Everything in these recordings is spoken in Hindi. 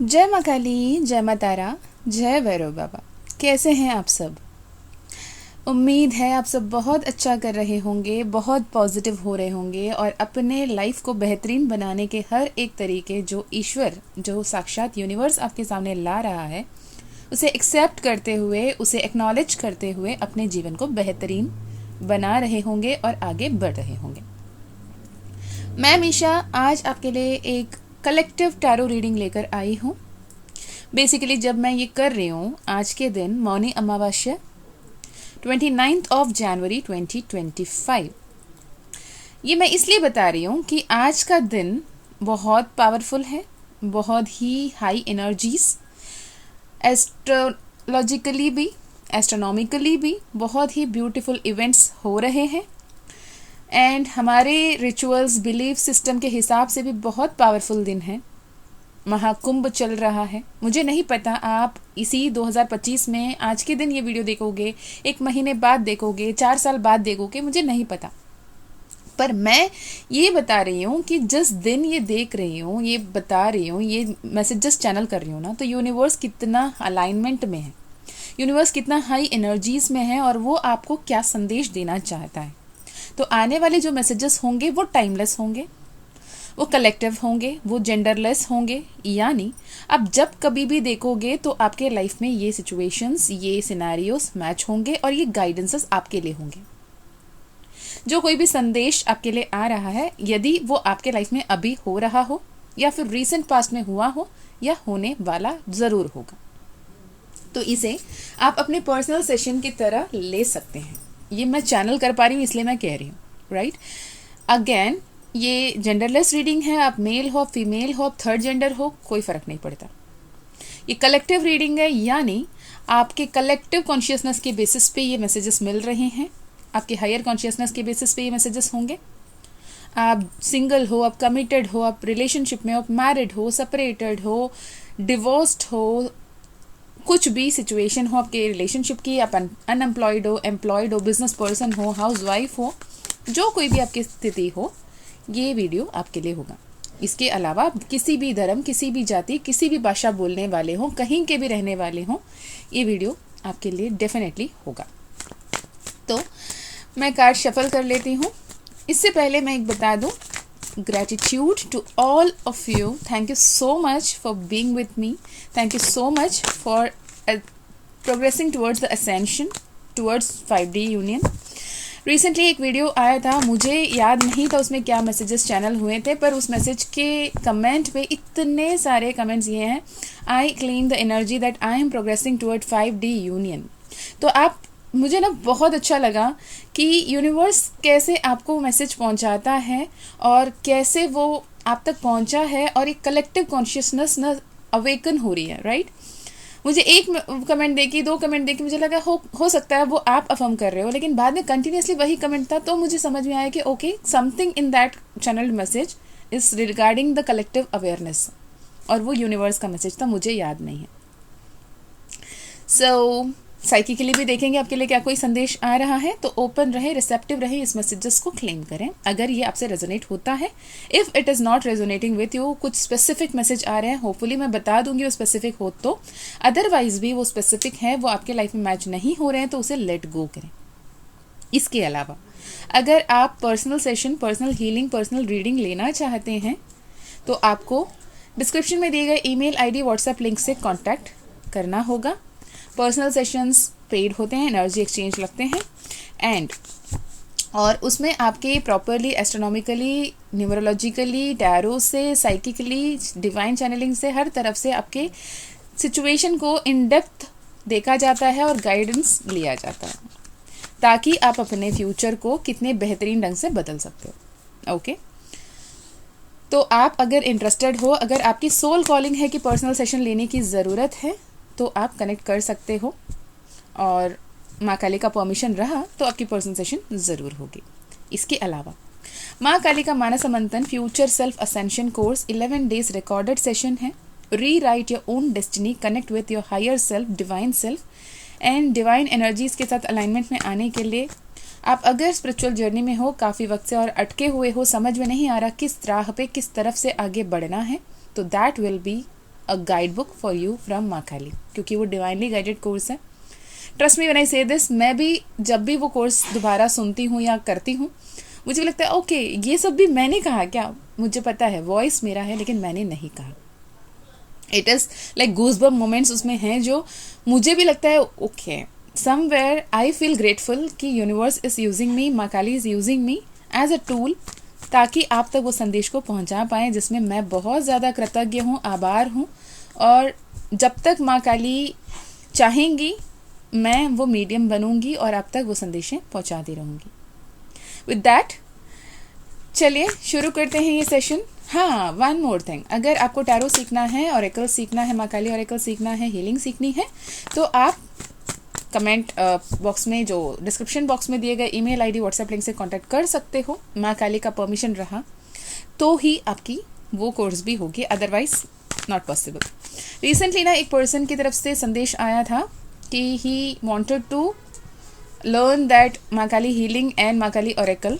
जय माँ काली, जय माँ तारा, जय भैरव बाबा। कैसे हैं आप सब? उम्मीद है आप सब बहुत अच्छा कर रहे होंगे, बहुत पॉजिटिव हो रहे होंगे और अपने लाइफ को बेहतरीन बनाने के हर एक तरीके जो ईश्वर, जो साक्षात यूनिवर्स आपके सामने ला रहा है, उसे एक्सेप्ट करते हुए, उसे एक्नॉलेज करते हुए अपने जीवन को बेहतरीन बना रहे होंगे और आगे बढ़ रहे होंगे। मैं मीशा आज आपके लिए एक कलेक्टिव टैरो रीडिंग लेकर आई हूँ। बेसिकली जब मैं ये कर रही हूँ, आज के दिन मौनी अमावस्या 29 ऑफ जनवरी 2025। ये मैं इसलिए बता रही हूँ कि आज का दिन बहुत पावरफुल है, बहुत ही हाई एनर्जीज, एस्ट्रोलॉजिकली भी, एस्ट्रोनॉमिकली भी बहुत ही ब्यूटीफुल इवेंट्स हो रहे हैं एंड हमारे रिचुअल्स, बिलीफ सिस्टम के हिसाब से भी बहुत पावरफुल दिन है। महाकुंभ चल रहा है। मुझे नहीं पता आप इसी 2025 में आज के दिन ये वीडियो देखोगे, 1 महीने बाद देखोगे, 4 साल बाद देखोगे, मुझे नहीं पता। पर मैं ये बता रही हूँ कि जिस दिन ये देख रही हूँ, ये बता रही हूँ, ये मैसेजेस चैनल कर रही हूँ ना, तो यूनिवर्स कितना अलाइनमेंट में है, यूनिवर्स कितना हाई एनर्जीज में है और वो आपको क्या संदेश देना चाहता है। तो आने वाले जो मैसेजेस होंगे वो टाइमलेस होंगे, वो कलेक्टिव होंगे, वो जेंडरलेस होंगे। यानी आप जब कभी भी देखोगे तो आपके लाइफ में ये सिचुएशंस, ये सिनेरियोस मैच होंगे और ये गाइडेंसेस आपके लिए होंगे। जो कोई भी संदेश आपके लिए आ रहा है, यदि वो आपके लाइफ में अभी हो रहा हो या फिर रीसेंट पास्ट में हुआ हो या होने वाला ज़रूर होगा, तो इसे आप अपने पर्सनल सेशन की तरह ले सकते हैं। ये मैं चैनल कर पा रही हूँ इसलिए मैं कह रही हूँ, राइट। अगेन ये जेंडरलेस रीडिंग है, आप मेल हो, फीमेल हो, थर्ड जेंडर हो, कोई फ़र्क नहीं पड़ता। ये कलेक्टिव रीडिंग है, यानी आपके कलेक्टिव कॉन्शियसनेस के बेसिस पे ये मैसेजेस मिल रहे हैं, आपके हायर कॉन्शियसनेस के बेसिस पे ये मैसेजेस होंगे। आप सिंगल हो, आप कमिटेड हो, आप रिलेशनशिप में हो, आप मैरिड हो, सेपरेटेड हो, डिवोर्स्ड हो, कुछ भी सिचुएशन हो आपके रिलेशनशिप की, आप अनएम्प्लॉयड हो, एम्प्लॉयड हो, बिजनेस पर्सन हो, हाउस वाइफ हो, जो कोई भी आपकी स्थिति हो, ये वीडियो आपके लिए होगा। इसके अलावा किसी भी धर्म, किसी भी जाति, किसी भी भाषा बोलने वाले हों, कहीं के भी रहने वाले हों, ये वीडियो आपके लिए डेफिनेटली होगा। तो मैं कार्ड शफल कर लेती हूँ। इससे पहले मैं एक बता दूँ, gratitude to all of you. Thank you so much for being with me. Thank you so much for progressing towards the ascension, towards 5D union. Recently एक वीडियो आया था, मुझे याद नहीं था उसमें क्या मैसेजेस चैनल हुए थे, पर उस मैसेज के कमेंट पे इतने सारे कमेंट्स ये हैं, I claim the energy that I am progressing toward 5D union. तो आप, मुझे ना बहुत अच्छा लगा कि यूनिवर्स कैसे आपको मैसेज पहुंचाता है और कैसे वो आप तक पहुंचा है और एक कलेक्टिव कॉन्शियसनेस ना अवेकन हो रही है, राइट। मुझे एक कमेंट देखी, 2 कमेंट देखी, मुझे लगा हो सकता है वो आप अफर्म कर रहे हो, लेकिन बाद में कंटिन्यूसली वही कमेंट था, तो मुझे समझ में आया कि okay, something in that channel message is regarding the collective awareness, और वो यूनिवर्स का मैसेज था, मुझे याद नहीं है। सो साइकिकली भी देखेंगे आपके लिए क्या कोई संदेश आ रहा है, तो ओपन रहे, रिसेप्टिव रहे, इस मैसेजेस को क्लेम करें अगर ये आपसे रेजोनेट होता है। If it is not resonating with you, कुछ स्पेसिफिक मैसेज आ रहे हैं, होपफुली मैं बता दूंगी वो स्पेसिफिक हो, तो अदरवाइज भी वो स्पेसिफिक है, वो आपके लाइफ में मैच नहीं हो रहे हैं, तो उसे लेट गो करें। इसके अलावा अगर आप personal session, personal healing, personal reading लेना चाहते हैं, तो आपको डिस्क्रिप्शन में दिए गए ईमेल आईडी, व्हाट्सएप लिंक से कांटेक्ट करना होगा। पर्सनल सेशंस पेड होते हैं, एनर्जी एक्सचेंज लगते हैं, एंड और उसमें आपके प्रॉपरली एस्ट्रोनॉमिकली, न्यूमरोलॉजिकली, टैरो से, साइकिकली, डिवाइन चैनलिंग से, हर तरफ से आपके सिचुएशन को इन डेप्थ देखा जाता है और गाइडेंस लिया जाता है, ताकि आप अपने फ्यूचर को कितने बेहतरीन ढंग से बदल सकते हो। ओके, तो आप अगर इंटरेस्टेड हो, अगर आपकी सोल कॉलिंग है कि पर्सनल सेशन लेने की ज़रूरत है, तो आप कनेक्ट कर सकते हो, और माँ काली का परमिशन रहा तो आपकी पर्सनल सेशन ज़रूर होगी। इसके अलावा माँ काली का मानस मंथन future self ascension course 11 days recorded session है। Rewrite your own destiny, connect with your higher self, divine self and divine energies के साथ अलाइनमेंट में आने के लिए आप अगर स्पिरिचुअल जर्नी में हो काफ़ी वक्त से और अटके हुए हो, समझ में नहीं आ रहा किस राह पे, किस तरफ से आगे बढ़ना है, तो that will be a guide book for you from माँ काली, क्योंकि वो डिवाइनली गाइडेड कोर्स है. ट्रस्ट मी व्हेन आई से दिस, मैं भी जब भी वो कोर्स दोबारा सुनती हूँ या करती हूँ, मुझे भी लगता है ओके ये सब भी मैंने कहा क्या. मुझे पता है वॉइस मेरा है, लेकिन मैंने नहीं कहा. It is like goosebump moments उसमें हैं जो मुझे भी लगता है okay somewhere I feel grateful कि universe is using me, Maa Kali is using me as a tool, ताकि आप तक वो संदेश को पहुंचा पाएँ, जिसमें मैं बहुत ज़्यादा कृतज्ञ हूँ, आभार हूँ. और जब तक माँ काली चाहेंगी मैं वो मीडियम बनूंगी और आप तक वो संदेशें पहुंचाती रहूँगी. विद दैट चलिए शुरू करते हैं ये सेशन. हाँ, वन मोर थिंग, अगर आपको टैरो सीखना है, ऑरेकल सीखना है, माँ काली ऑरेकल सीखना है, हीलिंग सीखनी है, तो आप कमेंट बॉक्स में, जो डिस्क्रिप्शन बॉक्स में दिए गए ईमेल आईडी व्हाट्सएप लिंक से कांटेक्ट कर सकते हो. माँ काली का परमिशन रहा तो ही आपकी वो कोर्स भी होगी, अदरवाइज नॉट पॉसिबल. रिसेंटली ना एक पर्सन की तरफ से संदेश आया था कि he wanted to learn that माँ काली हीलिंग एंड माँ काली ऑरेकल.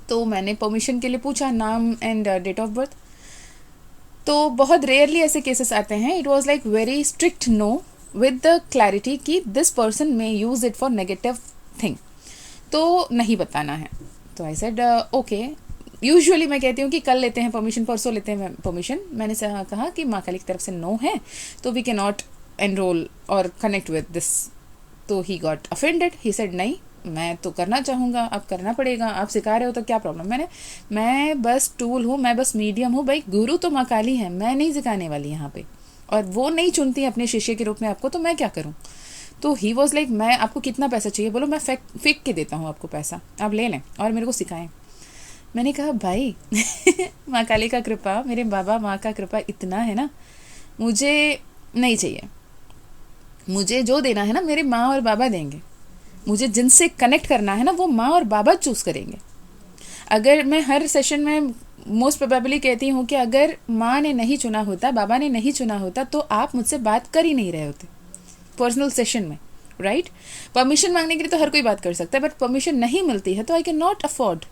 तो मैंने परमिशन के लिए पूछा, नाम एंड डेट ऑफ बर्थ. तो बहुत रेयरली ऐसे केसेस आते हैं. It was like very strict no with the clarity कि this person may use it for negative thing, तो नहीं बताना है. तो आई सेड ओके. यूजुअली मैं कहती हूँ कि कल लेते हैं परमिशन, परसों लेते हैं परमिशन. मैंने कहा कि माँ काली की तरफ से नो है, तो वी कैन नॉट एनरोल और कनेक्ट विद दिस. तो he got offended. He said नहीं, मैं तो करना चाहूँगा, अब करना पड़ेगा, आप सिखा रहे हो तो क्या प्रॉब्लम. मैं बस टूल हूँ, मैं बस मीडियम हूँ. भाई गुरु तो माँ काली है, मैं नहीं सिखाने वाली यहाँ पे, और वो नहीं चुनती अपने शिष्य के रूप में आपको, तो मैं क्या करूँ. तो ही वॉज लाइक मैं आपको कितना पैसा चाहिए, बोलो मैं फेंक के देता हूँ आपको पैसा, आप ले लें और मेरे को सिखाएं. मैंने कहा भाई माँ काली का कृपा, मेरे बाबा माँ का कृपा इतना है ना, मुझे नहीं चाहिए. मुझे जो देना है ना मेरे माँ और बाबा देंगे. मुझे जिनसे कनेक्ट करना है ना वो माँ और बाबा चूज़ करेंगे. अगर मैं हर सेशन में मोस्ट प्रोबेबली कहती हूँ कि अगर माँ ने नहीं चुना होता, बाबा ने नहीं चुना होता, तो आप मुझसे बात कर ही नहीं रहे होते पर्सनल सेशन में, राइट. परमिशन मांगने के लिए तो हर कोई बात कर सकता है, बट परमिशन नहीं मिलती है तो आई कैन नॉट अफोर्ड,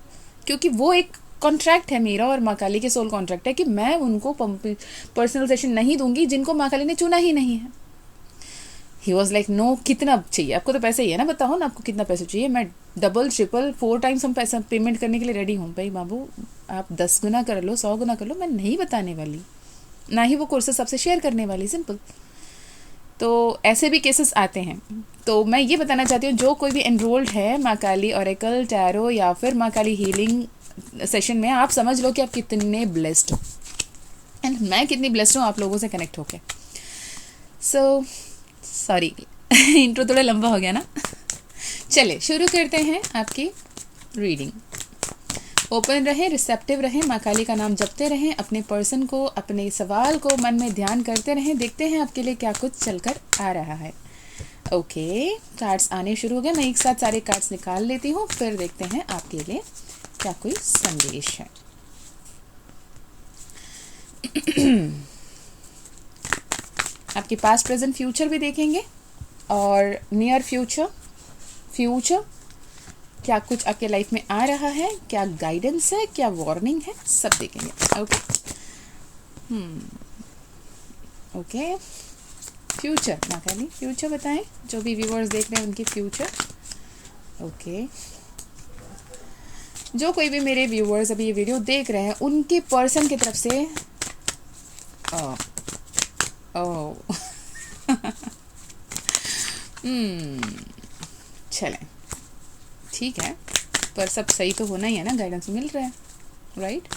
क्योंकि वो एक कॉन्ट्रैक्ट है मेरा और माँ काली के सोल कॉन्ट्रैक्ट है कि मैं उनको पर्सनल सेशन नहीं दूंगी जिनको माँ काली ने चुना ही नहीं है. ही वॉज लाइक नो, कितना चाहिए आपको, तो पैसे ही है ना, बताओ ना आपको कितना पैसा चाहिए. मैं डबल ट्रिपल 4 टाइम्स हम पैसा पेमेंट करने के लिए रेडी हूँ. भाई बाबू आप 10 गुना कर लो, 100 गुना कर लो, मैं नहीं बताने वाली, ना ही वो कोर्सेस सबसे शेयर करने वाली, सिंपल. तो ऐसे भी केसेस आते हैं. तो मैं ये बताना चाहती हूँ, जो कोई भी एनरोल्ड है माँ काली ऑरेकल, टैरो या फिर माँ काली हीलिंग सेशन में, आप समझ लो कि आप कितने ब्लेस्ड हो, एंड मैं कितनी ब्लेस्ड हूँ आप लोगों से कनेक्ट होके. सो सॉरी इंट्रो थोड़ा लंबा हो गया ना. चलिए शुरू करते हैं आपकी रीडिंग. ओपन रहें, रिसेप्टिव रहें, माँ काली का नाम जपते रहें, अपने पर्सन को, अपने सवाल को मन में ध्यान करते रहें. देखते हैं आपके लिए क्या कुछ चलकर आ रहा है. ओके, कार्ड्स आने शुरू हो गए. मैं एक साथ सारे कार्ड्स निकाल लेती हूँ, फिर देखते हैं आपके लिए क्या कोई संदेश है. आपके पास्ट प्रेजेंट फ्यूचर भी देखेंगे, और नियर फ्यूचर क्या कुछ आपके लाइफ में आ रहा है, क्या गाइडेंस है, क्या वार्निंग है, सब देखेंगे. Okay okay. फ्यूचर, माँ काली फ्यूचर बताएं, जो भी व्यूअर्स देख रहे हैं उनकी फ्यूचर. ओके, जो कोई भी मेरे व्यूअर्स अभी ये वीडियो देख रहे हैं उनके पर्सन की तरफ से चलें, ठीक है, पर सब सही तो होना ही है ना, गाइडेंस मिल रहा है, राइट.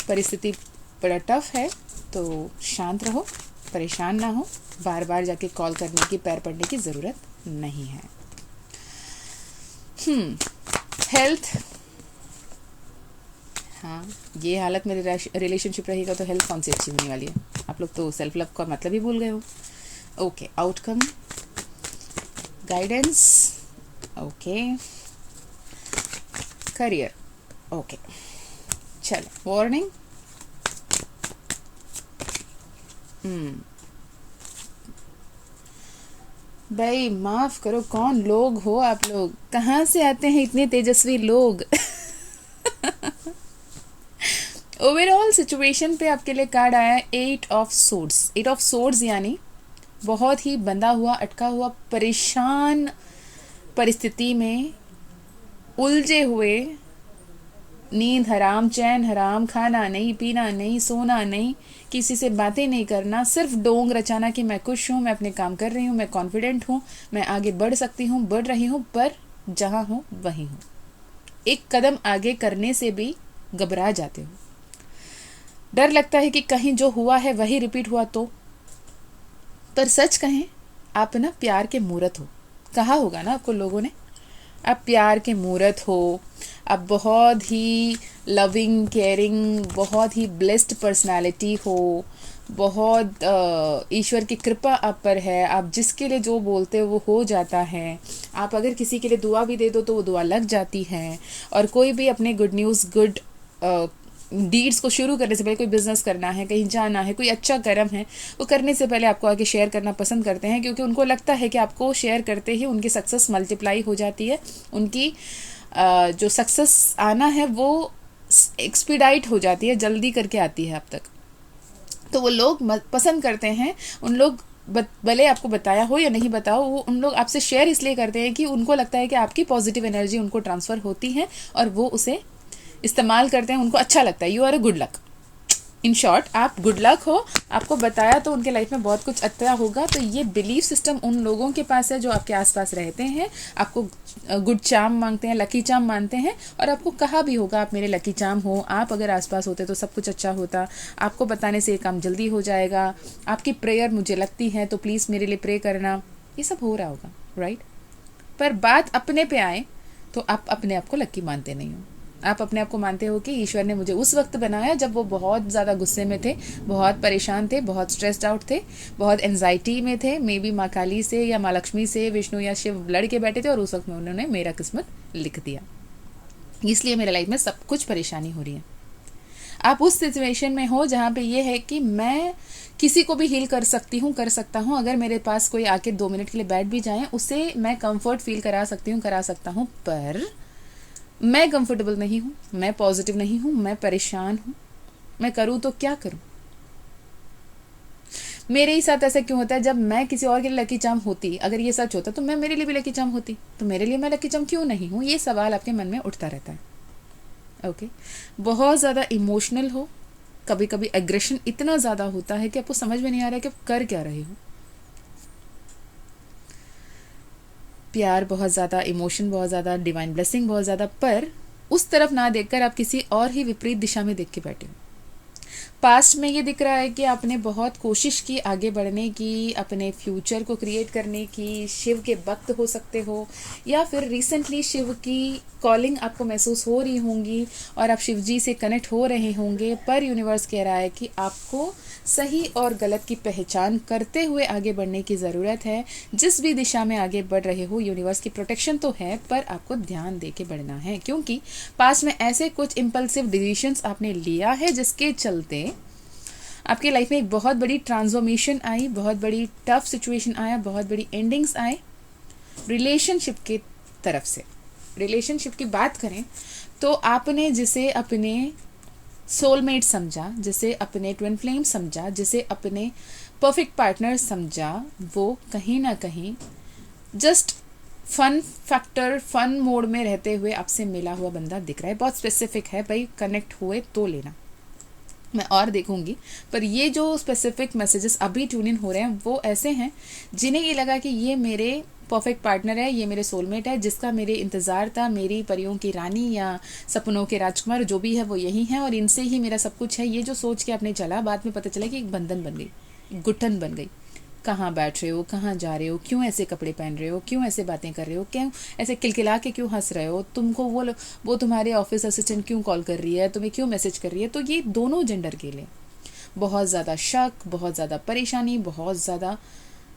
परिस्थिति बड़ा टफ है, तो शांत रहो, परेशान ना हो, बार बार जाके कॉल करने की, पैर पड़ने की ज़रूरत नहीं है. हेल्थ, हाँ, ये हालत में रिलेशनशिप रहेगा तो हेल्थ कौन सी अच्छी होने वाली है. आप लोग तो सेल्फ लव का मतलब ही भूल गए हो. Okay, outcome, guidance, okay, career, okay. चलो, वार्निंग. भाई माफ़ करो, कौन लोग हो आप लोग, कहाँ से आते हैं इतने तेजस्वी लोग. ओवरऑल सिचुएशन पे आपके लिए कार्ड आया है 8 ऑफ सोर्ड्स। 8 ऑफ सोर्ड्स यानी बहुत ही बंधा हुआ, अटका हुआ, परेशान परिस्थिति में उलझे हुए, नींद हराम, चैन हराम, खाना नहीं, पीना नहीं, सोना नहीं, किसी से बातें नहीं करना, सिर्फ डोंग रचाना कि मैं खुश हूँ, मैं अपने काम कर रही हूँ, मैं कॉन्फिडेंट हूँ, मैं आगे बढ़ सकती हूँ, बढ़ रही हूँ, पर जहाँ हूँ वहीं हूँ। एक कदम आगे करने से भी घबरा जाते हो, डर लगता है कि कहीं जो हुआ है वही रिपीट हुआ तो। पर सच कहें, आप ना प्यार के मूर्त हो, कहा होगा ना आपको लोगों ने, आप प्यार के मूर्त हो, आप बहुत ही लविंग, केयरिंग, बहुत ही ब्लेस्ड पर्सनालिटी हो, बहुत ईश्वर की कृपा आप पर है, आप जिसके लिए जो बोलते हो वो हो जाता है, आप अगर किसी के लिए दुआ भी दे दो तो वो दुआ लग जाती है। और कोई भी अपने गुड न्यूज़, गुड डीड्स को शुरू करने से पहले, कोई बिजनेस करना है, कहीं जाना है, कोई अच्छा कर्म है, वो करने से पहले आपको आगे शेयर करना पसंद करते हैं, क्योंकि उनको लगता है कि आपको शेयर करते ही उनकी सक्सेस मल्टीप्लाई हो जाती है, उनकी जो सक्सेस आना है वो एक्सपीडाइट हो जाती है, जल्दी करके आती है आप तक। तो वो लोग पसंद करते हैं, उन लोग भले आपको बताया हो या नहीं बताओ, वो उन लोग आपसे शेयर इसलिए करते हैं कि उनको लगता है कि आपकी पॉजिटिव एनर्जी उनको ट्रांसफ़र होती है और वो उसे इस्तेमाल करते हैं, उनको अच्छा लगता है। You are a good luck. In short, आप गुड लक हो, आपको बताया तो उनके लाइफ में बहुत कुछ अच्छा होगा। तो ये बिलीफ सिस्टम उन लोगों के पास है जो आपके आसपास रहते हैं, आपको गुड चार्म मांगते हैं, लकी चार्म मानते हैं, और आपको कहा भी होगा आप मेरे लकी चार्म हो, आप अगर आसपास होते तो सब कुछ अच्छा होता, आपको बताने से ये काम जल्दी हो जाएगा, आपकी प्रेयर मुझे लगती है तो प्लीज़ मेरे लिए प्रे करना, ये सब हो रहा होगा, राइट। पर बात अपने पे आए तो आप अपने आप को लकी मानते नहीं हो। आप अपने आप को मानते हो कि ईश्वर ने मुझे उस वक्त बनाया जब वो बहुत ज़्यादा गुस्से में थे, बहुत परेशान थे, बहुत स्ट्रेस्ड आउट थे, बहुत एनजाइटी में थे, मे बी माँ काली से या माँ लक्ष्मी से, विष्णु या शिव लड़ के बैठे थे, और उस वक्त में उन्होंने मेरा किस्मत लिख दिया, इसलिए मेरे लाइफ में सब कुछ परेशानी हो रही है। आप उस सिचुएशन में हो जहाँ पे ये है कि मैं किसी को भी हील कर सकती हूँ, कर सकता हूँ, अगर मेरे पास कोई आके 2 मिनट के लिए बैठ भी जाए, उसे मैं कंफर्ट फील करा सकती हूँ, करा सकता हूँ, पर मैं कंफर्टेबल नहीं हूँ, मैं पॉजिटिव नहीं हूँ, मैं परेशान हूँ, मैं करूँ तो क्या करूँ। मेरे ही साथ ऐसा क्यों होता है, जब मैं किसी और के लिए लकी चार्म होती, अगर ये सच होता तो मैं मेरे लिए भी लकी चार्म होती, तो मेरे लिए मैं लकी चार्म क्यों नहीं हूँ, ये सवाल आपके मन में उठता रहता है। ओके, बहुत ज़्यादा इमोशनल हो, कभी कभी एग्रेशन इतना ज़्यादा होता है कि आपको समझ में नहीं आ रहा है कि आप कर क्या रहे हो। प्यार बहुत ज़्यादा, इमोशन बहुत ज़्यादा, डिवाइन ब्लेसिंग बहुत ज़्यादा, पर उस तरफ ना देखकर आप किसी और ही विपरीत दिशा में देख के बैठे हो। पास्ट में ये दिख रहा है कि आपने बहुत कोशिश की आगे बढ़ने की, अपने फ्यूचर को क्रिएट करने की, शिव के भक्त हो सकते हो, या फिर रिसेंटली शिव की कॉलिंग आपको महसूस हो रही होंगी और आप शिव जी से कनेक्ट हो रहे होंगे, पर यूनिवर्स कह रहा है कि आपको सही और गलत की पहचान करते हुए आगे बढ़ने की ज़रूरत है। जिस भी दिशा में आगे बढ़ रहे हो, यूनिवर्स की प्रोटेक्शन तो है, पर आपको ध्यान दे के बढ़ना है, क्योंकि पास में ऐसे कुछ इम्पल्सिव डिसीजंस आपने लिया है जिसके चलते आपकी लाइफ में एक बहुत बड़ी ट्रांसफॉर्मेशन आई, बहुत बड़ी टफ सिचुएशन आया, बहुत बड़ी एंडिंग्स आए रिलेशनशिप की तरफ से। रिलेशनशिप की बात करें तो आपने जिसे अपने सोलमेट समझा, जिसे अपने ट्विन फ्लेम समझा, जिसे अपने परफेक्ट पार्टनर समझा, वो कहीं ना कहीं just fun factor, fun mode में रहते हुए आपसे मिला हुआ बंदा दिख रहा है। बहुत स्पेसिफिक है भाई, कनेक्ट हुए तो लेना, मैं और देखूंगी। पर ये जो स्पेसिफिक मैसेजेस अभी ट्यून इन हो रहे हैं वो ऐसे हैं जिन्हें ये लगा कि ये मेरे परफेक्ट पार्टनर है, ये मेरे सोलमेट है, जिसका मेरे इंतज़ार था, मेरी परियों की रानी या सपनों के राजकुमार जो भी है वो यही है, और इनसे ही मेरा सब कुछ है। ये जो सोच के आपने चला, बाद में पता चला कि एक बंधन बन गई, गुठन बन गई। कहाँ बैठ रहे हो, कहाँ जा रहे हो, क्यों ऐसे कपड़े पहन रहे हो, क्यों ऐसे बातें कर रहे हो, क्यों ऐसे किलकिला के क्यों हंस रहे हो, तुमको वो तुम्हारे ऑफिस असिस्टेंट क्यों कॉल कर रही है, तुम्हें क्यों मैसेज कर रही है। तो ये दोनों जेंडर के लिए बहुत ज़्यादा शक, बहुत ज़्यादा परेशानी, बहुत ज़्यादा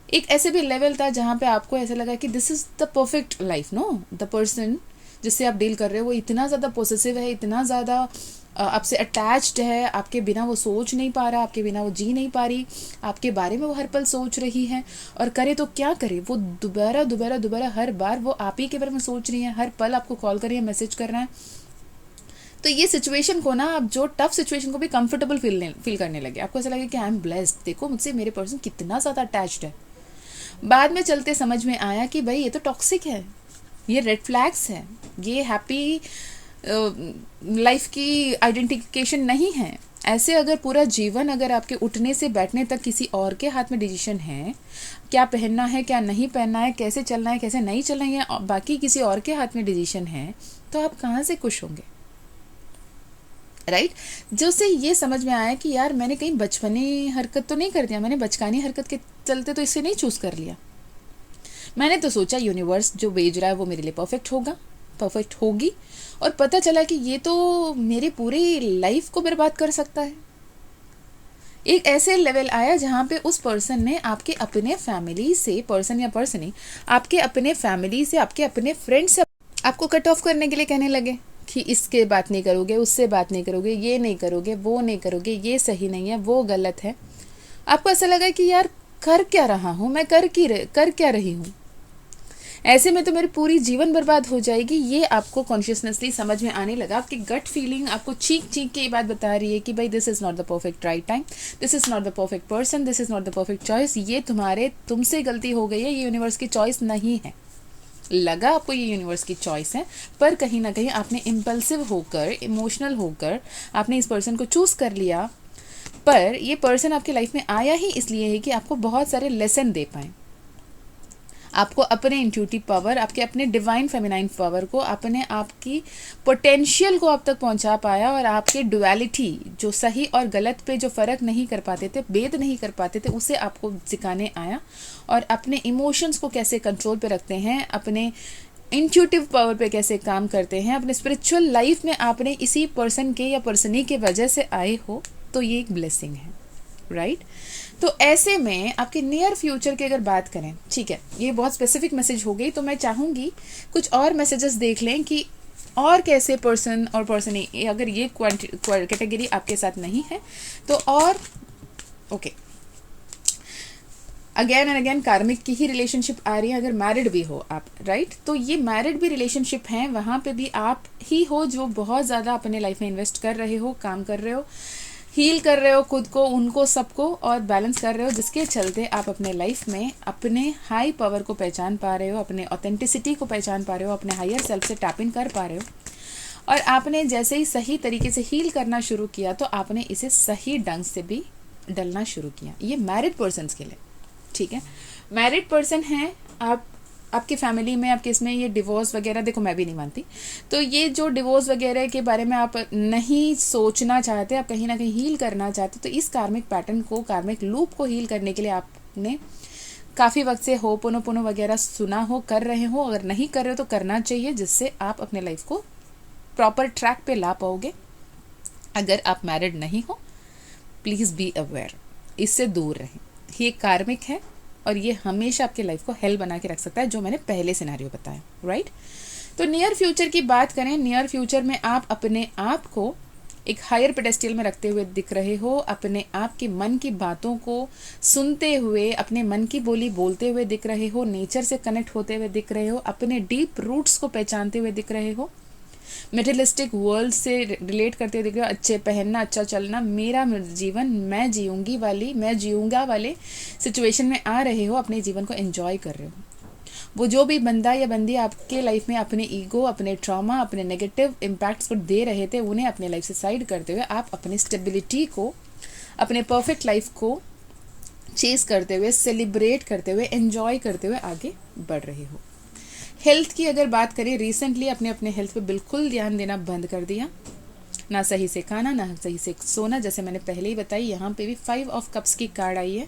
एक ऐसे भी लेवल था जहाँ पे आपको ऐसा लगा कि this is the perfect life. No, the person जिससे आप डील कर रहे हो वो इतना ज़्यादा पॉसेसिव है, इतना ज़्यादा आपसे अटैच्ड है, आपके बिना वो सोच नहीं पा रहा, आपके बिना वो जी नहीं पा रही, आपके बारे में वो हर पल सोच रही है, और करे तो क्या करे, वो दोबारा दोबारा दोबारा हर बार वो आप ही के बारे में सोच रही है, हर पल आपको कॉल कर रही है, मैसेज कर रहा है। तो ये सिचुएशन को ना, आप जो टफ सिचुएशन को भी कंफर्टेबल फील करने लगे, आपको ऐसा लगे कि आई एम ब्लेस्ड, देखो मुझसे मेरे पर्सन कितना ज़्यादा अटैच्ड है। बाद में चलते समझ में आया कि भाई ये तो टॉक्सिक है, ये रेड फ्लैग्स है, ये हैप्पी लाइफ की आइडेंटिफिकेशन नहीं है। ऐसे अगर पूरा जीवन अगर आपके उठने से बैठने तक किसी और के हाथ में डिसीजन है, क्या पहनना है क्या नहीं पहनना है, कैसे चलना है कैसे नहीं चलना है, बाकी किसी और के हाथ में डिसीजन है, तो आप कहाँ से खुश होंगे, राइट? जो से ये समझ में आया कि यार मैंने कहीं बचपनी हरकत तो नहीं कर दिया, मैंने बचकानी हरकत के चलते तो इसे नहीं चूज़ कर लिया। मैंने तो सोचा यूनिवर्स जो भेज रहा है वो मेरे लिए परफेक्ट होगा, परफेक्ट होगी, और पता चला कि ये तो मेरी पूरी लाइफ को बर्बाद कर सकता है। एक ऐसे लेवल आया जहाँ पे उस पर्सन ने आपके अपने फैमिली से, पर्सन या पर्सनी आपके अपने फैमिली से, आपके अपने फ्रेंड से आपको कट ऑफ करने के लिए कहने लगे कि इसके बात नहीं करोगे, उससे बात नहीं करोगे, ये नहीं करोगे, वो नहीं करोगे, ये सही नहीं है, वो गलत है। आपको ऐसा लगा कि यार कर क्या रहा हूँ मैं, कर क्या रही हूँ, ऐसे में तो मेरी पूरी जीवन बर्बाद हो जाएगी। ये आपको कॉन्शियसनेसली समझ में आने लगा। आपकी गट फीलिंग आपको चीख के ये बात बता रही है कि भाई this is not the perfect right time, this is not the perfect person, this is not the perfect choice, ये तुमसे गलती हो गई है, ये यूनिवर्स की चॉइस नहीं है। लगा आपको ये यूनिवर्स की चॉइस है, पर कहीं ना कहीं आपने इम्पल्सिव होकर, इमोशनल होकर आपने इस पर्सन को चूज़ कर लिया। पर ये पर्सन आपकी लाइफ में आया ही इसलिए है कि आपको बहुत सारे लेसन दे पाए, आपको अपने इंट्यूटिव पावर, आपके अपने डिवाइन फेमिनाइन पावर को, अपने आपकी पोटेंशियल को आप तक पहुंचा पाया, और आपके डुअलिटी, जो सही और गलत पे जो फ़र्क नहीं कर पाते थे, भेद नहीं कर पाते थे, उसे आपको सिखाने आया। और अपने इमोशंस को कैसे कंट्रोल पे रखते हैं, अपने इंट्यूटिव पावर पे कैसे काम करते हैं, अपने स्पिरिचुअल लाइफ में आपने इसी पर्सन के या पर्सनी के वजह से आए हो, तो ये एक ब्लेसिंग है, राइट? तो ऐसे में आपके नियर फ्यूचर की अगर बात करें, ठीक है, ये बहुत स्पेसिफिक मैसेज हो गई, तो मैं चाहूँगी कुछ और मैसेजेस देख लें कि और कैसे पर्सन और पर्सन, अगर ये कैटेगरी आपके साथ नहीं है तो और ओके, अगेन एंड अगेन कार्मिक की ही रिलेशनशिप आ रही है, अगर मैरिड भी हो आप, राइट? तो ये मैरिड भी रिलेशनशिप हैं, वहाँ पे भी आप ही हो जो बहुत ज़्यादा अपने लाइफ में इन्वेस्ट कर रहे हो, काम कर रहे हो, हील कर रहे हो खुद को, उनको, सबको, और बैलेंस कर रहे हो, जिसके चलते आप अपने लाइफ में अपने हाई पावर को पहचान पा रहे हो, अपने ऑथेंटिसिटी को पहचान पा रहे हो, अपने हायर सेल्फ से टैप इन कर पा रहे हो। और आपने जैसे ही सही तरीके से हील करना शुरू किया तो आपने इसे सही ढंग से भी डलना शुरू किया। ये मैरिड पर्सन्स के लिए, ठीक है? मैरिड पर्सन हैं आप, आपकी फैमिली में, आपके इसमें ये डिवोर्स वगैरह, देखो मैं भी नहीं मानती, तो ये जो डिवोर्स वगैरह के बारे में आप नहीं सोचना चाहते, आप कहीं ना कहीं हील करना चाहते, तो इस कार्मिक पैटर्न को, कार्मिक लूप को हील करने के लिए आपने काफ़ी वक्त से होपोनोपोनो वगैरह सुना हो, कर रहे हो, अगर नहीं कर रहे हो तो करना चाहिए, जिससे आप अपने लाइफ को प्रॉपर ट्रैक पे ला पाओगे। अगर आप मैरिड नहीं हो, प्लीज़ बी अवेयर, इससे दूर रहें। ये कार्मिक है और ये हमेशा आपकी लाइफ को हेल बना के रख सकता है, जो मैंने पहले सिनेरियो बताया, राइट? तो नियर फ्यूचर की बात करें, नियर फ्यूचर में आप अपने आप को एक हायर पेडेस्टल में रखते हुए दिख रहे हो, अपने आप के मन की बातों को सुनते हुए, अपने मन की बोली बोलते हुए दिख रहे हो, नेचर से कनेक्ट होते हुए दिख रहे हो, अपने डीप रूट्स को पहचानते हुए दिख रहे हो, मेटेरियलिस्टिक वर्ल्ड से रिलेट करते हुए दिख रहे हो, अच्छे पहनना, अच्छा चलना, मेरा जीवन मैं जीऊँगी वाली, मैं जीऊँगा वाले सिचुएशन में आ रहे हो, अपने जीवन को एंजॉय कर रहे हो। वो जो भी बंदा या बंदी आपके लाइफ में अपने ईगो, अपने ट्रॉमा, अपने नेगेटिव इम्पैक्ट्स को दे रहे थे, उन्हें अपने लाइफ से साइड करते हुए आप अपनी स्टेबिलिटी को, अपने परफेक्ट लाइफ को चेस करते हुए, सेलिब्रेट करते हुए, एंजॉय करते हुए आगे बढ़ रहे हो। हेल्थ की अगर बात करें, रिसेंटली अपने अपने हेल्थ पे बिल्कुल ध्यान देना बंद कर दिया, ना सही से खाना, ना सही से सोना, जैसे मैंने पहले ही बताई। यहाँ पे भी 5 ऑफ कप्स की कार्ड आई है,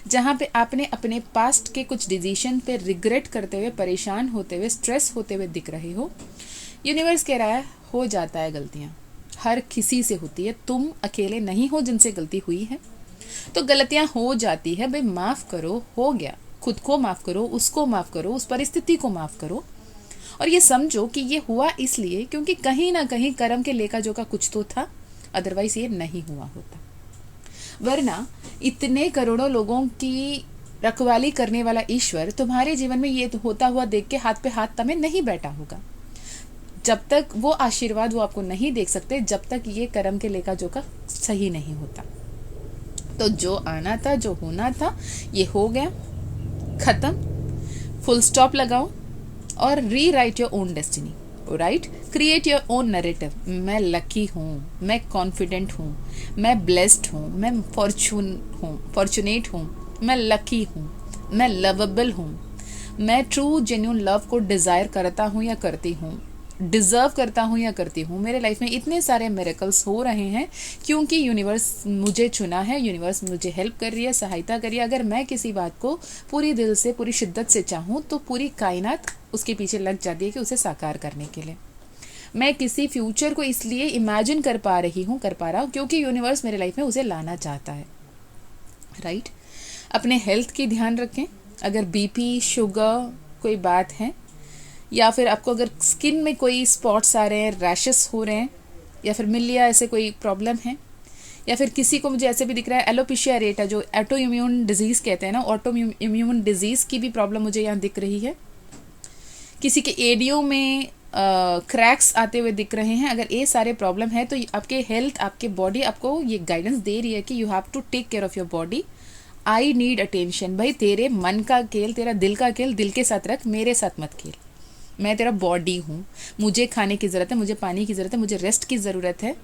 जहाँ पे आपने अपने पास्ट के कुछ डिसीजन पे रिग्रेट करते हुए, परेशान होते हुए, स्ट्रेस होते हुए दिख रहे हो। यूनिवर्स कह रहा है हो जाता है गलतियाँ, हर किसी से होती है, तुम अकेले नहीं हो जिनसे गलती हुई है, तो गलतियाँ हो जाती है भाई, माफ़ करो, हो गया, खुद को माफ़ करो, उसको माफ़ करो, उस परिस्थिति को माफ़ करो, और ये समझो कि ये हुआ इसलिए क्योंकि कहीं ना कहीं कर्म के लेखा जोखा कुछ तो था, अदरवाइज ये नहीं हुआ होता। वरना इतने करोड़ों लोगों की रखवाली करने वाला ईश्वर तुम्हारे जीवन में ये होता हुआ देख के हाथ पे हाथ तमे नहीं बैठा होगा। जब तक वो आशीर्वाद वो आपको नहीं देख सकते जब तक ये कर्म के लेखा जोखा सही नहीं होता। तो जो आना था, जो होना था, ये हो गया, खत्म, फुल स्टॉप लगाओ और री right your own destiny, right? Create your own narrative. मैं लकी हूँ, मैं कॉन्फिडेंट हूँ, मैं ब्लेस्ड हूँ, मैं फॉर्चुनेट हूँ, मैं लकी हूँ, मैं लवेबल हूँ, मैं ट्रू जेन्यून लव को डिज़ायर करता हूँ या करती हूँ, डिज़र्व करता हूँ या करती हूँ। मेरे लाइफ में इतने सारे मिरेकल्स हो रहे हैं क्योंकि यूनिवर्स मुझे चुना है, यूनिवर्स मुझे हेल्प कर रही है, सहायता कर रही है। अगर मैं किसी बात को पूरी दिल से, पूरी शिद्दत से चाहूँ तो पूरी कायनात उसके पीछे लग जाती है कि उसे साकार करने के लिए। मैं किसी फ्यूचर को इसलिए इमेजिन कर पा रहा हूँ क्योंकि यूनिवर्स मेरे लाइफ में उसे लाना चाहता है, राइट? अपने हेल्थ की ध्यान रखें। अगर बीपी, शुगर कोई बात है, या फिर आपको अगर स्किन में कोई स्पॉट्स आ रहे हैं, रैशेस हो रहे हैं, या फिर मिलिया ऐसे कोई प्रॉब्लम है, या फिर किसी को मुझे ऐसे भी दिख रहा है एलोपेशिया एरेटा, जो ऑटो इम्यून डिजीज़ कहते हैं ना, ऑटो इम्यून डिजीज़ की भी प्रॉब्लम मुझे यहाँ दिख रही है। किसी के एडियो में क्रैक्स आते हुए दिख रहे हैं। अगर ये सारे प्रॉब्लम है तो आपके हेल्थ, आपके बॉडी आपको ये गाइडेंस दे रही है कि you have to take care of your body. I need attention. भाई तेरे मन का खेल, तेरा दिल का खेल दिल के साथ रख, मेरे साथ मत खेल। मैं तेरा बॉडी हूँ, मुझे खाने की ज़रूरत है, मुझे पानी की ज़रूरत है, मुझे रेस्ट की ज़रूरत है,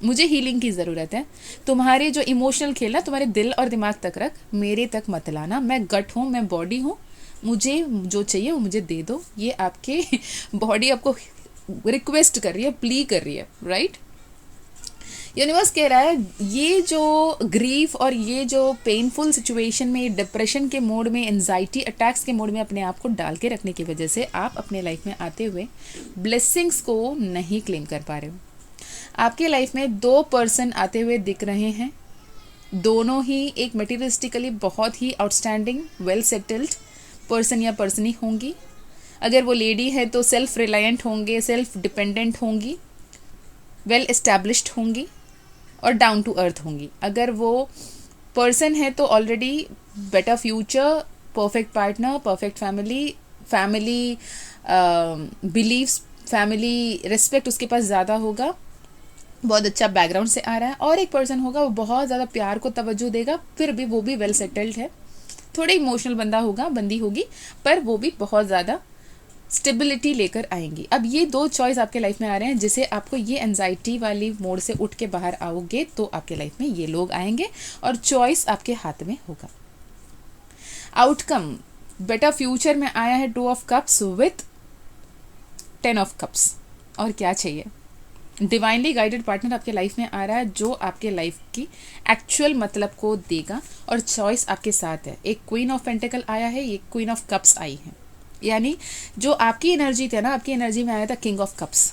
मुझे हीलिंग की ज़रूरत है। तुम्हारे जो इमोशनल खेल ना तुम्हारे दिल और दिमाग तक रख, मेरे तक मत लाना। मैं गट हूँ, मैं बॉडी हूँ, मुझे जो चाहिए वो मुझे दे दो। ये आपके बॉडी आपको रिक्वेस्ट कर रही है, प्ली कर रही है, राइट? यूनिवर्स कह रहा है ये जो ग्रीफ और ये जो पेनफुल सिचुएशन में, डिप्रेशन के मोड में, एंजाइटी अटैक्स के मोड में अपने आप को डाल के रखने की वजह से आप अपने लाइफ में आते हुए ब्लेसिंग्स को नहीं क्लेम कर पा रहे हो। आपके लाइफ में 2 पर्सन आते हुए दिख रहे हैं, दोनों ही एक मटेरियलिस्टिकली बहुत ही आउटस्टैंडिंग, वेल सेटल्ड पर्सन या पर्सनी होंगी। अगर वो लेडी है तो सेल्फ रिलायंट होंगे, सेल्फ डिपेंडेंट होंगी, वेल एस्टैब्लिश्ड होंगी और डाउन टू अर्थ होंगी। अगर वो पर्सन है तो already better future, perfect partner, perfect family believes, family respect उसके पास ज़्यादा होगा, बहुत अच्छा बैकग्राउंड से आ रहा है। और एक पर्सन होगा वो बहुत ज़्यादा प्यार को तवज्जो देगा, फिर भी वो भी वेल सेटल्ड है, थोड़े इमोशनल बंदी होगी, पर वो भी बहुत ज़्यादा स्टेबिलिटी लेकर आएंगी। अब ये 2 चॉइस आपके लाइफ में आ रहे हैं, जिसे आपको ये एंजाइटी वाली मोड से उठ के बाहर आओगे तो आपके लाइफ में ये लोग आएंगे और चॉइस आपके हाथ में होगा। आउटकम बेटर फ्यूचर में आया है 2 of cups with 10 of cups. और क्या चाहिए? डिवाइनली गाइडेड पार्टनर आपके लाइफ में आ रहा है जो आपके लाइफ की एक्चुअल मतलब को देगा और चॉइस आपके साथ है। एक क्वीन ऑफ पेंटिकल आया है, एक क्वीन ऑफ कप्स आई है, यानी जो आपकी एनर्जी थी ना, आपकी एनर्जी में आया था किंग ऑफ कप्स।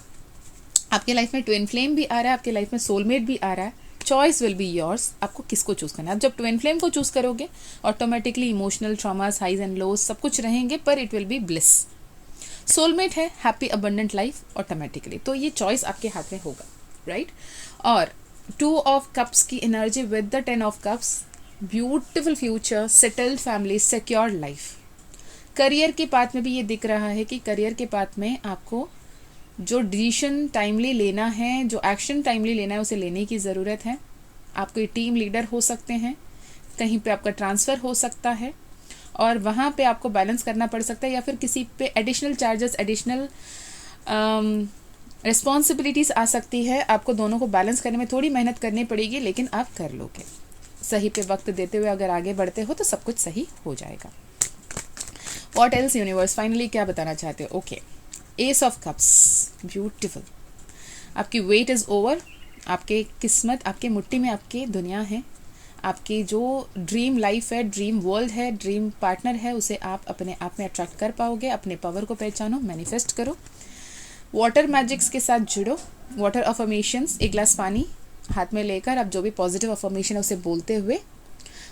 आपके लाइफ में ट्विन फ्लेम भी आ रहा है, आपके लाइफ में सोलमेट भी आ रहा है। चॉइस विल बी योर्स, आपको किसको चूज़ करना है। आप जब ट्विन फ्लेम को चूज़ करोगे automatically emotional traumas, highs and lows सब कुछ रहेंगे, पर it will be bliss. Soulmate है हैप्पी अबंडेंट लाइफ ऑटोमेटिकली। तो ये चॉइस आपके हाथ में होगा, राइट? और 2 ऑफ कप्स की energy with the 10 of cups, beautiful future, settled family, secure life. Career के पाथ में भी ये दिख रहा है कि करियर के पाथ में आपको जो डिसीजन टाइमली लेना है, जो एक्शन टाइमली लेना है, उसे लेने की ज़रूरत है। आप कोई टीम लीडर हो सकते हैं, कहीं पे आपका ट्रांसफ़र हो सकता है और वहाँ पे आपको बैलेंस करना पड़ सकता है, या फिर किसी पे एडिशनल चार्जेस, एडिशनल रिस्पॉन्सिबिलिटीज़ आ सकती है। आपको दोनों को बैलेंस करने में थोड़ी मेहनत करनी पड़ेगी, लेकिन आप कर लोगे। सही पे वक्त देते हुए अगर आगे बढ़ते हो तो सब कुछ सही हो जाएगा। What else यूनिवर्स फाइनली क्या बताना चाहते हो? Okay, S of cups, beautiful. आपकी वेट इज़ ओवर, आपके किस्मत, आपके मुट्ठी में आपकी दुनिया है। आपकी जो ड्रीम लाइफ है, ड्रीम वर्ल्ड है, ड्रीम पार्टनर है, उसे आप अपने आप में अट्रैक्ट कर पाओगे। अपने पावर को पहचानो, मैनिफेस्ट करो, वाटर मैजिक्स के साथ जुड़ो। वाटर अफर्मेशंस, एक गिलास पानी हाथ में लेकर आप जो भी पॉजिटिव अफर्मेशन है उसे बोलते हुए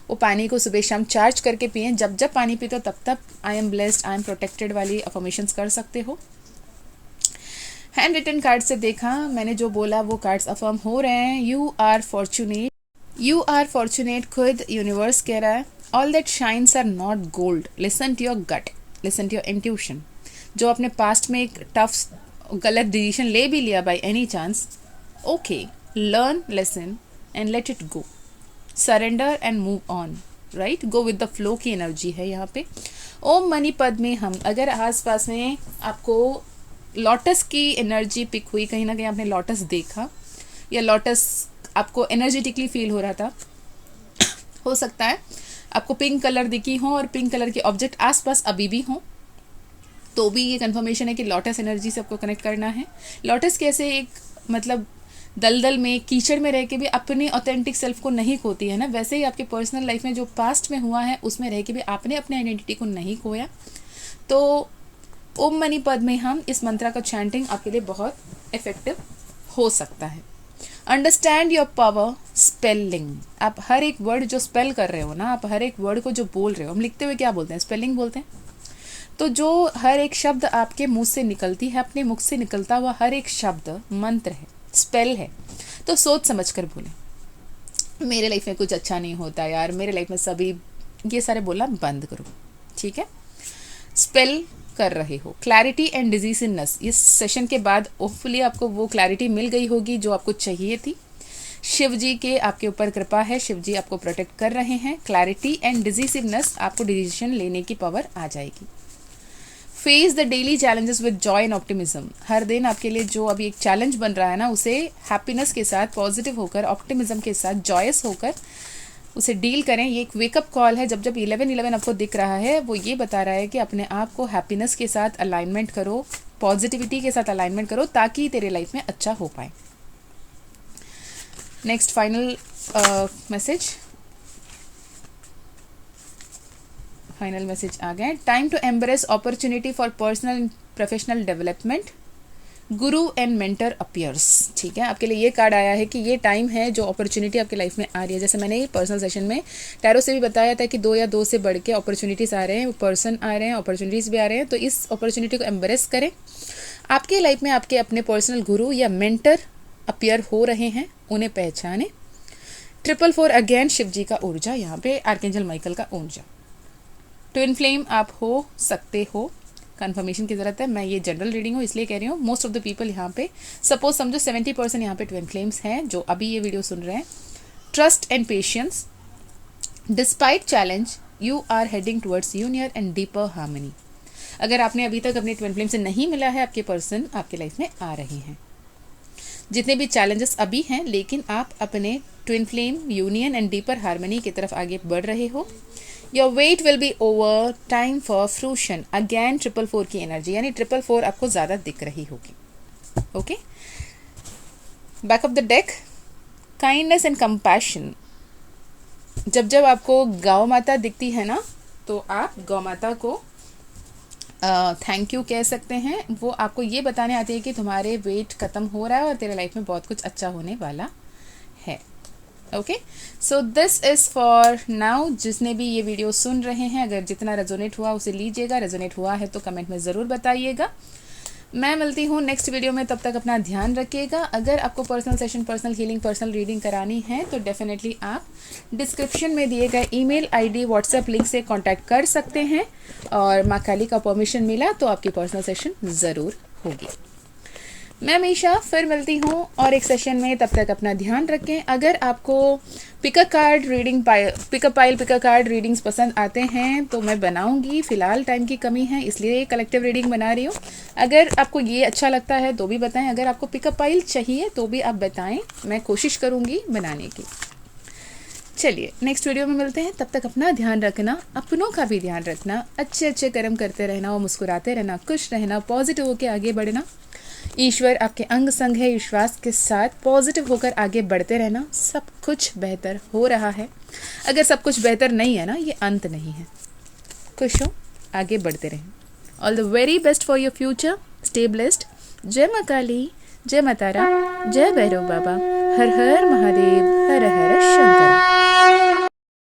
वो पानी को सुबह शाम चार्ज करके पिएं। जब जब पानी पीते हो तब तब I am blessed, I am protected वाली अफर्मेशंस कर सकते हो। हैंड रिटन कार्ड से देखा, मैंने जो बोला वो कार्ड्स अफर्म हो रहे हैं। You are fortunate, you are fortunate. खुद यूनिवर्स कह रहा है all that shines are not gold, listen to your gut, listen to your intuition. जो अपने पास्ट में एक टफ गलत डिसीजन ले भी लिया by any chance, okay, learn lesson and let it go, surrender and move on, right, go with the flow की एनर्जी है यहाँ पे। ओम मनी पद में हम, अगर आसपास में आपको लोटस की एनर्जी पिक हुई, कहीं ना कहीं आपने लोटस देखा या लोटस आपको एनर्जेटिकली फील हो रहा था, हो सकता है आपको पिंक कलर दिखी हो और पिंक कलर के ऑब्जेक्ट आसपास अभी भी हों, तो भी ये कंफर्मेशन है कि लोटस एनर्जी से आपको कनेक्ट करना है। लोटस कैसे एक मतलब दलदल में, कीचड़ में रह के भी अपनी ऑथेंटिक सेल्फ को नहीं खोती है ना, वैसे ही आपके पर्सनल लाइफ में जो पास्ट में हुआ है उसमें रह के भी आपने अपने आइडेंटिटी को नहीं खोया। तो ओम मनी पद में हम इस मंत्रा का चैंटिंग आपके लिए बहुत इफेक्टिव हो सकता है। अंडरस्टैंड योर पावर स्पेलिंग, आप हर एक वर्ड जो स्पेल कर रहे हो ना, आप हर एक वर्ड को जो बोल रहे हो, हम लिखते हुए क्या बोलते हैं, स्पेलिंग बोलते हैं। तो जो हर एक शब्द आपके मुंह से निकलती है, अपने मुख से निकलता हुआ हर एक शब्द मंत्र है, स्पेल है। तो सोच समझ कर बोलें, मेरे लाइफ में कुछ अच्छा नहीं होता यार, मेरे लाइफ में सभी, ये सारे बोलना बंद करो, ठीक है। स्पेल कर रहे हो क्लैरिटी एंड डिसीजननेस, इस सेशन के बाद होपफुली आपको वो क्लैरिटी मिल गई होगी जो आपको चाहिए थी। शिव जी के आपके ऊपर कृपा है, शिव जी आपको प्रोटेक्ट कर रहे हैं। क्लैरिटी एंड डिसीसिवनेस, आपको डिसीजन लेने की पावर आ जाएगी। Face the daily challenges with joy and optimism, हर दिन आपके लिए जो अभी एक चैलेंज बन रहा है ना, उसे हैप्पीनेस के साथ, पॉजिटिव होकर, ऑप्टिमिज्म के साथ, जॉयस होकर उसे डील करें। ये एक वेकअप कॉल है। जब 11-11 आपको दिख रहा है, वो ये बता रहा है कि अपने आप को हैप्पीनेस के साथ अलाइनमेंट करो, पॉजिटिविटी के साथ अलाइनमेंट करो, ताकि तेरे लाइफ में अच्छा हो पाए। नेक्स्ट फाइनल मैसेज आ गए। Time to embrace opportunity for personal and professional development, guru and mentor appears, ठीक है। आपके लिए ये कार्ड आया है कि ये टाइम है जो अपॉर्चुनिटी आपके लाइफ में आ रही है। जैसे मैंने पर्सनल सेशन में टैरो से भी बताया था कि 2 या 2 से बढ़ के अपॉर्चुनिटीज़ आ रहे हैं, पर्सन आ रहे हैं, अपॉर्चुनिटीज़ भी आ रहे हैं। तो इस अपॉर्चुनिटी को एम्ब्रेस करें। आपके लाइफ में आपके अपने पर्सनल गुरु या मेंटर अपीयर हो रहे हैं, उन्हें पहचाने। 444 अगेन शिव जी का ऊर्जा, यहाँ पे आर्कएंजल माइकल का ऊर्जा। ट्विन फ्लेम आप हो सकते हो, कंफर्मेशन की ज़रूरत है। मैं ये जनरल रीडिंग हूँ इसलिए कह रही हूँ। मोस्ट ऑफ द पीपल यहाँ पे, सपोज समझो 70% यहाँ पे ट्विन फ्लेम्स हैं जो अभी ये वीडियो सुन रहे हैं। Trust and patience, despite challenge you are heading towards union and deeper harmony. अगर आपने अभी तक अपने ट्विन फ्लेम से नहीं मिला है, आपके पर्सन आपके लाइफ में आ रहे हैं। जितने भी चैलेंजेस अभी हैं, लेकिन आप अपने twin flame union and deeper harmony की तरफ आगे बढ़ रहे हो। Your wait will be over, time for fruition. Again 444 की एनर्जी, यानी 444 आपको ज़्यादा दिख रही होगी। Okay, back of the deck, kindness and compassion. जब आपको गौ माता दिखती है ना, तो आप गौ माता को थैंक यू कह सकते हैं। वो आपको ये बताने आती है कि तुम्हारे वेट ख़त्म हो रहा है और तेरे लाइफ में बहुत कुछ अच्छा होने वाला है। Okay, so this is for now. जिसने भी ये वीडियो सुन रहे हैं, अगर जितना रेजोनेट हुआ उसे लीजिएगा, रेजोनेट हुआ है तो कमेंट में ज़रूर बताइएगा। मैं मिलती हूँ नेक्स्ट वीडियो में, तब तक अपना ध्यान रखिएगा। अगर आपको personal session, personal healing, personal reading करानी है तो डेफिनेटली आप डिस्क्रिप्शन में दिए गए ईमेल आईडी, व्हाट्सएप लिंक से कांटेक्ट कर सकते हैं, और माँ काली का परमिशन मिला तो आपकी पर्सनल सेशन ज़रूर होगी। मैं हमेशा फिर मिलती हूँ और एक सेशन में, तब तक अपना ध्यान रखें। अगर आपको पिक कार्ड रीडिंग्स पसंद आते हैं तो मैं बनाऊंगी। फ़िलहाल टाइम की कमी है इसलिए कलेक्टिव रीडिंग बना रही हूँ। अगर आपको ये अच्छा लगता है तो भी बताएं, अगर आपको पिकअप पाइल चाहिए तो भी आप बताएं, मैं कोशिश करूँगी बनाने की। चलिए नेक्स्ट वीडियो में मिलते हैं, तब तक अपना ध्यान रखना, अपनों का भी ध्यान रखना, अच्छे कर्म करते रहना और मुस्कुराते रहना, खुश रहना, पॉजिटिव होकर आगे बढ़ना। ईश्वर आपके अंग संग है, विश्वास के साथ पॉजिटिव होकर आगे बढ़ते रहना। सब कुछ बेहतर हो रहा है। अगर सब कुछ बेहतर नहीं है ना, ये अंत नहीं है। खुश हो, आगे बढ़ते रहें। All the very best for your future. Stay blessed. जय माँ काली, जय माँ तारा, जय भैरव बाबा, हर हर महादेव, हर हर शंकर।